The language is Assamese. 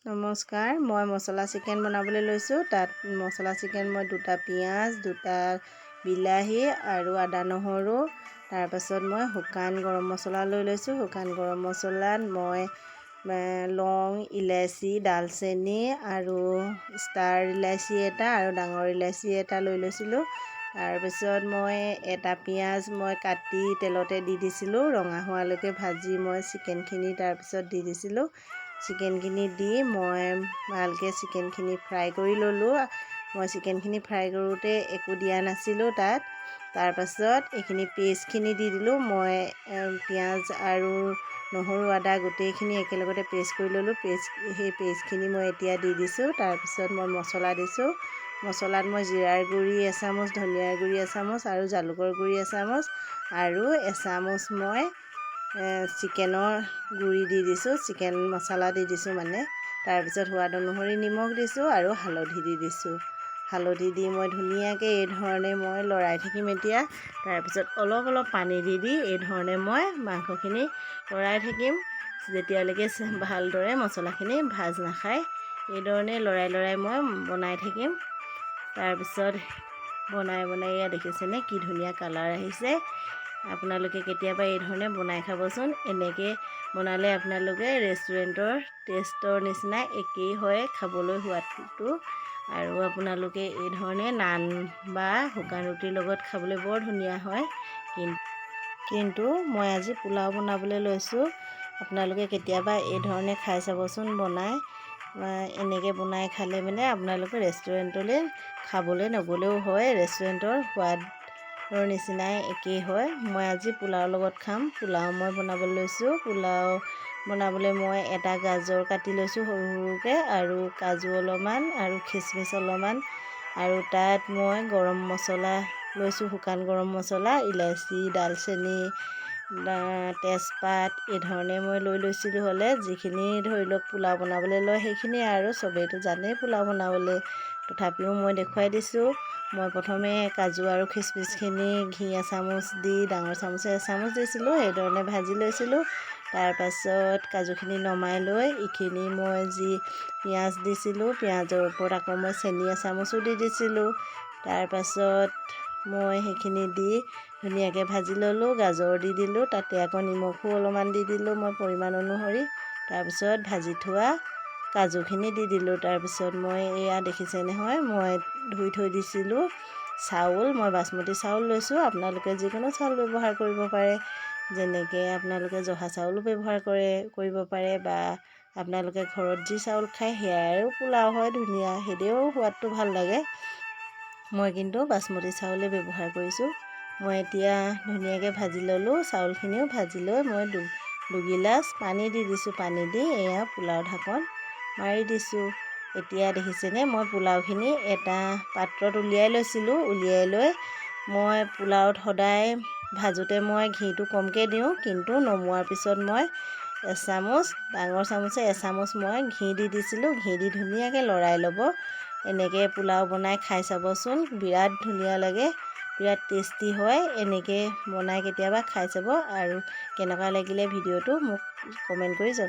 নমস্কাৰ, মই মছলা চিকেন বনাবলৈ লৈছোঁ। তাত মছলা চিকেন মই 2টা পিঁয়াজ, 2টা বিলাহী আৰু আদা নহৰু, তাৰপাছত মই শুকান গৰম মছলা লৈ লৈছোঁ। শুকান গৰম মছলাত মই লং, ইলাচি, ডালচেনি আৰু ষ্টাৰ ইলাচি এটা আৰু ডাঙৰ ইলাচি এটা লৈ লৈছিলোঁ। তাৰপিছত মই এটা পিঁয়াজ মই কাটি তেলতে দি দিছিলোঁ। ৰঙা হোৱালৈকে ভাজি মই চিকেনখিনি তাৰপিছত দি দিছিলোঁ। চিকেনখিনি দি মই ভালকৈ চিকেনখিনি ফ্ৰাই কৰি ল'লোঁ। মই চিকেনখিনি ফ্ৰাই কৰোঁতে একো দিয়া নাছিলোঁ তাত। তাৰপাছত এইখিনি পেষ্টখিনি দি দিলোঁ। মই পিঁয়াজ আৰু নহৰু, আদা গোটেইখিনি একেলগতে পেষ্ট কৰি ল'লোঁ। সেই পেষ্টখিনি মই এতিয়া দি দিছোঁ। তাৰপিছত মই মছলা দিছোঁ। মছলাত মই জিৰাৰ গুড়ি এচামুচ, ধনিয়াৰ গুড়ি এচামুচ আৰু জালুকৰ গুড়ি এচামুচ আৰু এচামুচ মই চিকেনৰ গুড়ি দি দিছোঁ। চিকেন মছলা দি দিছোঁ মানে। তাৰপিছত সোৱাদ অনুসৰি নিমখ দিছোঁ আৰু হালধি দি দিছোঁ। হালধি দি মই ধুনীয়াকৈ এইধৰণে মই লৰাই থাকিম এতিয়া। তাৰপিছত অলপ অলপ পানী দি এইধৰণে মই মাংসখিনি লৰাই থাকিম যেতিয়ালৈকে ভালদৰে মছলাখিনি ভাজ নাখায়। এইধৰণে লৰাই মই বনাই থাকিম। তাৰপিছত বনাই এয়া দেখিছেনে কি ধুনীয়া কালাৰ আহিছে। আপোনালোকে কেতিয়াবা এইধৰণে বনাই খাবচোন। এনেকৈ বনালে আপোনালোকে ৰেষ্টুৰেণ্টৰ টেষ্টৰ নিচিনা একেই হয় খাবলৈ সোৱাদটো। আৰু আপোনালোকে এইধৰণে নান বা শুকান ৰুটিৰ লগত খাবলৈ বৰ ধুনীয়া হয়। কিন্তু মই আজি পোলাও বনাবলৈ লৈছোঁ। আপোনালোকে কেতিয়াবা এইধৰণে খাই চাবচোন বনাই। এনেকৈ বনাই খালে মানে আপোনালোকে ৰেষ্টুৰেণ্টলৈ খাবলৈ নগ'লেও হয়। ৰেষ্টুৰেণ্টৰ সোৱাদৰ নিচিনাই একেই হয়। মই আজি পোলাওৰ লগত খাম। পোলাও মই বনাবলৈ লৈছোঁ। পোলাও বনাবলৈ মই এটা গাজৰ কাটি লৈছোঁ সৰু সৰুকৈ আৰু কাজু অলপমান আৰু খিচমিচ অলপমান আৰু তাত মই গৰম মছলা লৈছোঁ। শুকান গৰম মছলা, ইলাচি, ডালচেনি, তেজপাত এইধৰণে মই লৈ লৈছিলোঁ। হ'লে যিখিনি ধৰি লওক পোলাও বনাবলৈ লয় সেইখিনিয়ে আৰু চবেইতো জানেই পোলাও বনাবলৈ। তথাপিও মই দেখুৱাই দিছোঁ। মই প্ৰথমে কাজু আৰু খিচমিচখিনি ঘি এচামুচ দি ডাঙৰ চামুচে এচামুচ দিছিলোঁ। সেইধৰণে ভাজি লৈছিলোঁ। তাৰপাছত কাজুখিনি নমাই লৈ এইখিনি মই যি পিঁয়াজ দিছিলোঁ, পিঁয়াজৰ ওপৰত আকৌ মই চেনি এচামুচো দি দিছিলোঁ। তাৰপাছত মই সেইখিনি দি ধুনীয়াকৈ ভাজি ল'লোঁ। গাজৰ দি দিলোঁ। তাতে আকৌ নিমখো অলপমান দি দিলোঁ মই পৰিমাণ অনুসৰি। তাৰপিছত ভাজি থোৱা কাজুখিনি দি দিলোঁ। তাৰপিছত মই এয়া দেখিছে নহয় মই ধুই থৈ দিছিলোঁ চাউল। মই বাচমতি চাউল লৈছোঁ। আপোনালোকে যিকোনো চাউল ব্যৱহাৰ কৰিব পাৰে। যেনেকৈ আপোনালোকে জহা চাউলো ব্যৱহাৰ কৰিব পাৰে বা আপোনালোকে ঘৰত যি চাউল খায় সেয়াৰো পোলাও হয় ধুনীয়া। সেইদৰেও সোৱাদটো ভাল লাগে। মই কিন্তু বাচমতি চাউলে ব্যৱহাৰ কৰিছোঁ। মই এতিয়া ধুনীয়াকৈ ভাজি ল'লোঁ। চাউলখিনিও ভাজি লৈ মই দুগিলাচ পানী দি দিছোঁ। পানী দি এয়া পোলাও ঢাকন মাৰি দিছোঁ। এতিয়া দেখিছেনে মই পোলাওখিনি এটা পাত্ৰত উলিয়াই লৈছিলোঁ। উলিয়াই লৈ মই পোলাওত সদায় ভাজোঁতে মই ঘিটো কমকৈ দিওঁ। কিন্তু নমোৱাৰ পিছত মই ডাঙৰ চামুচে এচামুচ মই ঘি দি দিছিলোঁ। ঘি দি ধুনীয়াকৈ লৰাই ল'ব। এনেকৈ পোলাও বনাই খাই চাবচোন। বিৰাট ধুনীয়া লাগে। বিৰাট টেষ্টি হয়। এনেকৈ বনাই কেতিয়াবা খাই চাব আৰু কেনেকুৱা লাগিলে ভিডিঅ'টো মোক কমেণ্ট কৰি জনাব।